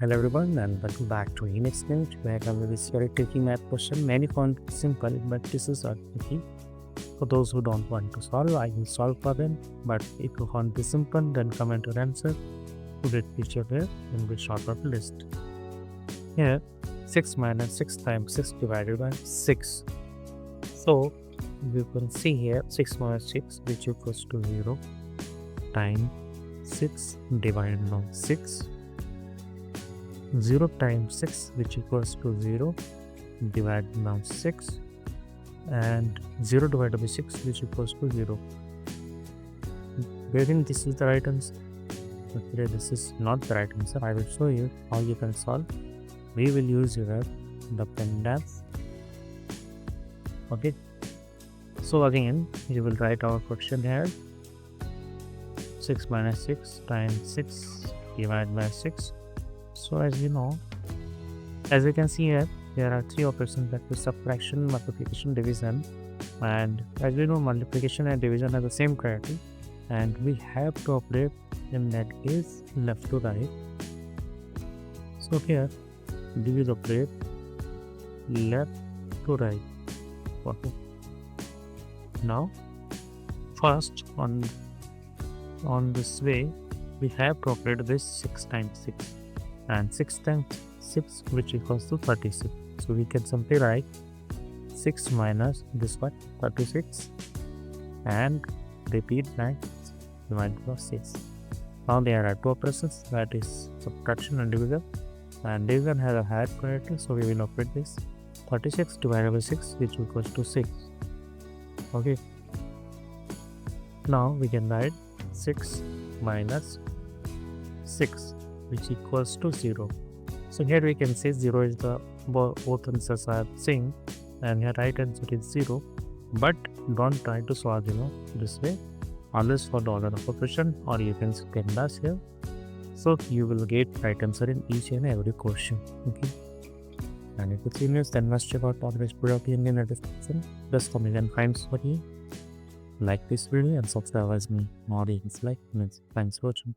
Hello everyone and welcome back to Inextinct where I'm with this very tricky math question. Many found simple, but this is a tricky. For those who don't want to solve, I will solve for them. But if you find this simple, then comment your answer. Put it picture here in the short of list. Here, 6 minus 6 times 6 divided by 6. So, you can see here 6 minus 6 which equals to 0 times 6 divided by 6. 0 times 6 which equals to 0 divided by 6 and 0 divided by 6 which equals to 0. Wherein this is the right answer. Okay, this is not the right answer. I will show you how you can solve. We will use here the PEMDAS. Okay. So again, you will write our question here. 6 minus 6 times 6 divided by 6. So as you know, as you can see here, there are three operations that is subtraction, multiplication, division. And as we know, multiplication and division are the same criteria. And we have to operate in that case left to right. So here, we will operate left to right. Okay. Now, first on this way, we have to operate this 6 times 6. And 6 times 6 which equals to 36. So we can simply write 6 minus this one 36 and repeat that divided by 6. Now there are two operations, that is subtraction and division, and division has a higher priority, so we will operate this 36 divided by 6 which equals to 6. Okay, now we can write 6 minus 6 which equals to 0. So here we can say 0 is the both answers are same and here right answer is 0. But don't try to solve this way. Always follow order of operation, or you can scan this here. So you will get right answer in each and every question. Okay. And if it's serious, then must check out all the rest product in the description. Just comment and find what you like this video and subscribe as me. More like. Thanks for watching.